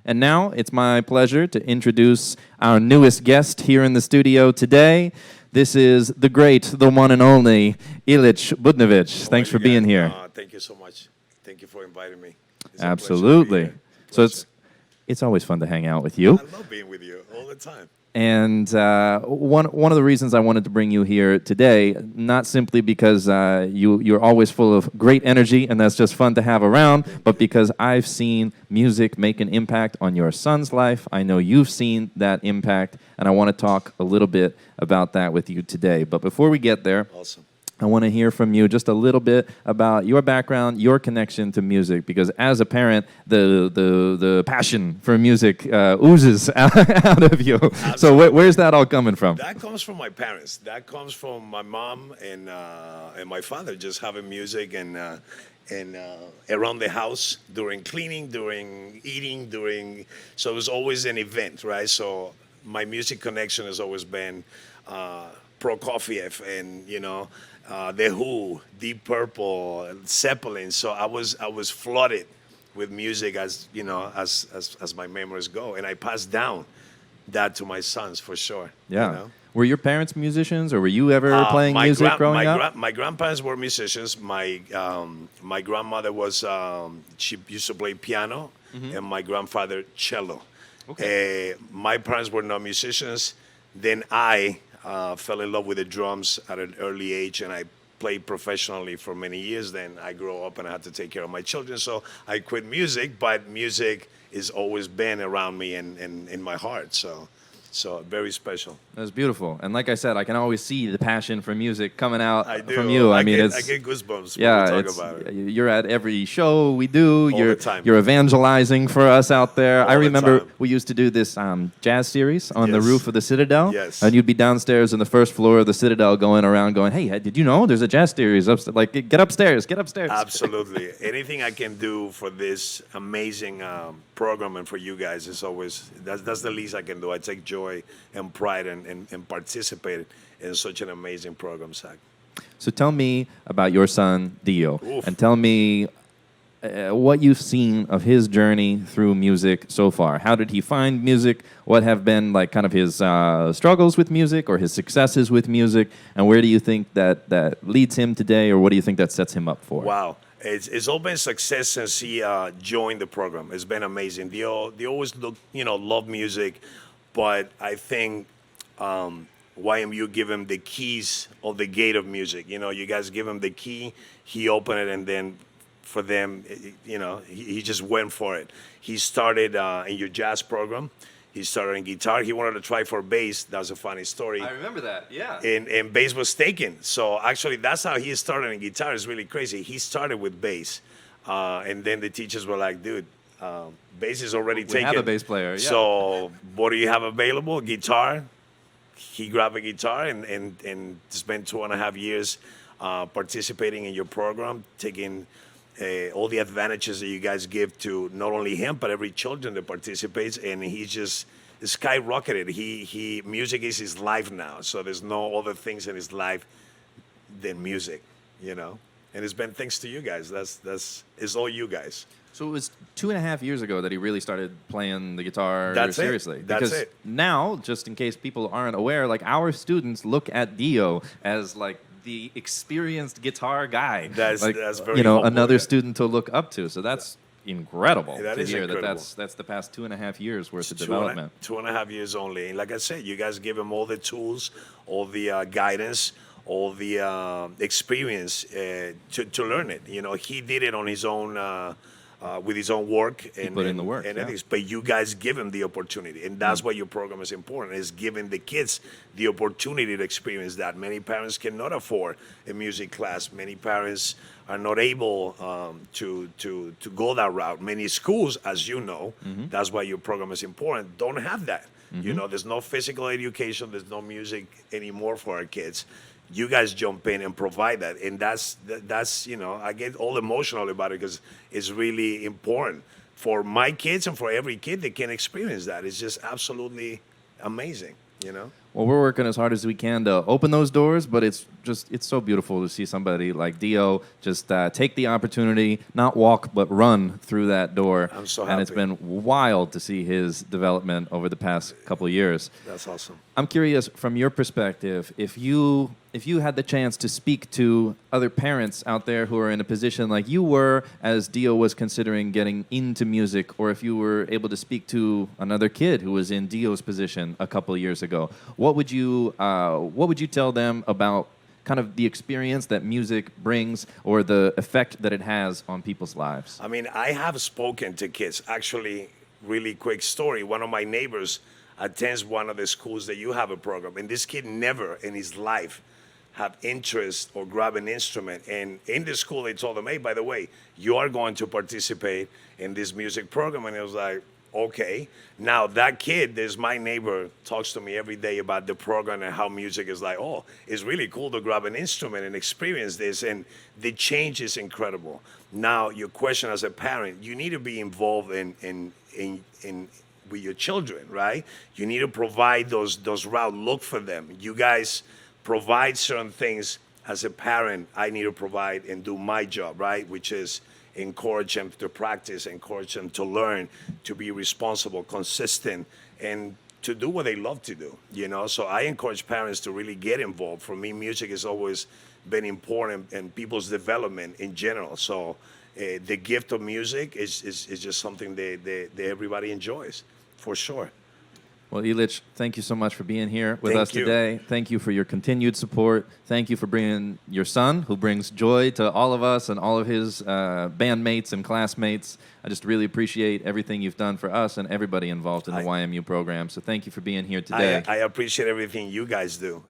And now it's my pleasure to introduce our newest guest here in the studio today. This is the great, the one and only Ilich Budnevich. Thanks for being here. Thank you so much. Thank you for inviting me. It's Absolutely. So it's always fun to hang out with you. I love being with you all the time. And one of the reasons I wanted to bring you here today, not simply because you're always full of great energy and that's just fun to have around, but because I've seen music make an impact on your son's life. I know you've seen that impact, and I want to talk a little bit about that with you today. But before we get there, Awesome. I want to hear from you just a little bit about your background, your connection to music, because as a parent, the passion for music oozes out of you. Absolutely. So where's that all coming from? That comes from my parents. That comes from my mom and my father, just having music and around the house during cleaning, during eating, so it was always an event, right? So my music connection has always been Prokofiev and The Who, Deep Purple, Zeppelin. So I was flooded with music as my memories go, and I passed down that to my sons for sure. Yeah. Were your parents musicians, or were you ever playing music growing up? My grandparents were musicians. My grandmother was she used to play piano, and my grandfather cello. Okay. My parents were not musicians. Then I fell in love with the drums at an early age, and I played professionally for many years. Then I grew up and I had to take care of my children, so I quit music, but music has always been around me and in my heart, so very special. That's beautiful. And like I said, I can always see the passion for music coming out I do. from you. I get goosebumps when we talk about it. You're at every show we do. All the time. You're evangelizing for us out there. All I the remember time. we used to do this jazz series on the Yes. roof of the Citadel. Yes. And you'd be downstairs on the first floor of the Citadel going around going, hey, did you know there's a jazz series upstairs? Like, get upstairs. Absolutely. Anything I can do for this amazing program and for you guys is always, that's the least I can do. I take joy and pride and participate in such an amazing program, Zach. So tell me about your son, Dio, Oof. and tell me what you've seen of his journey through music so far. How did he find music? What have been like kind of his struggles with music or his successes with music? And where do you think that leads him today, or what do you think that sets him up for? Wow. It's all been success since he joined the program. It's been amazing. They always love music, but I think YMU give him the keys of the gate of music. You guys give him the key, he opened it, and then for them, he just went for it. He started in your jazz program. He started in guitar. He wanted to try for bass. That's a funny story. I remember that, yeah. And bass was taken. So actually, that's how he started in guitar. It's really crazy. He started with bass. And then the teachers were like, dude, bass is already taken. We have a bass player, yeah. So what do you have available? Guitar. He grabbed a guitar and spent 2.5 years participating in your program, taking all the advantages that you guys give to not only him but every children that participates, and he just skyrocketed. He music is his life now, so there's no other things in his life than music, and it's been thanks to you guys. It's all you guys. So it was 2.5 years ago that he really started playing the guitar That's it. seriously. That's because it. now, just in case people aren't aware, like our students look at Dio as like the experienced guitar guy. That's very another humble, yeah. student to look up to. So that's incredible That to is hear incredible. that's the past 2.5 years worth of development. 2.5 years only. And like I said, you guys give him all the tools, all the guidance, all the experience to learn it. He did it on his own, with his own work. He put in the work, and yeah. ethics. But you guys give him the opportunity. And that's why your program is important, is giving the kids the opportunity to experience that. Many parents cannot afford a music class. Many parents are not able to go that route. Many schools, as you know, that's why your program is important, don't have that. There's no physical education, there's no music anymore for our kids. You guys jump in and provide that, and that's I get all emotional about it because it's really important for my kids and for every kid that can experience that. It's just absolutely amazing. Well, we're working as hard as we can to open those doors, but it's so beautiful to see somebody like Dio just take the opportunity, not walk, but run through that door. I'm so And it's happy. been wild to see his development over the past couple of years. That's awesome. I'm curious, from your perspective, if you had the chance to speak to other parents out there who are in a position like you were as Dio was considering getting into music, or if you were able to speak to another kid who was in Dio's position a couple of years ago, what would you tell them about kind of the experience that music brings or the effect that it has on people's lives? I mean, I have spoken to kids. Actually, really quick story. One of my neighbors attends one of the schools that you have a program, and this kid never in his life have interest or grab an instrument. And in the school, they told him, hey, by the way, you are going to participate in this music program. And it was like, okay. Now that kid, there's my neighbor, talks to me every day about the program and how music is like, oh, it's really cool to grab an instrument and experience this. And the change is incredible. Now, your question as a parent, you need to be involved in with your children, right? You need to provide those routes. Look for them. You guys provide certain things. As a parent, I need to provide and do my job, right? Which is encourage them to practice, encourage them to learn, to be responsible, consistent, and to do what they love to do, you know? So I encourage parents to really get involved. For me, music has always been important in people's development in general. So the gift of music is just something that everybody enjoys, for sure. Well, Ilich, thank you so much for being here with Thank us you. today. Thank you for your continued support. Thank you for bringing your son, who brings joy to all of us and all of his bandmates and classmates. I just really appreciate everything you've done for us and everybody involved in the YMU program. So thank you for being here today. I appreciate everything you guys do.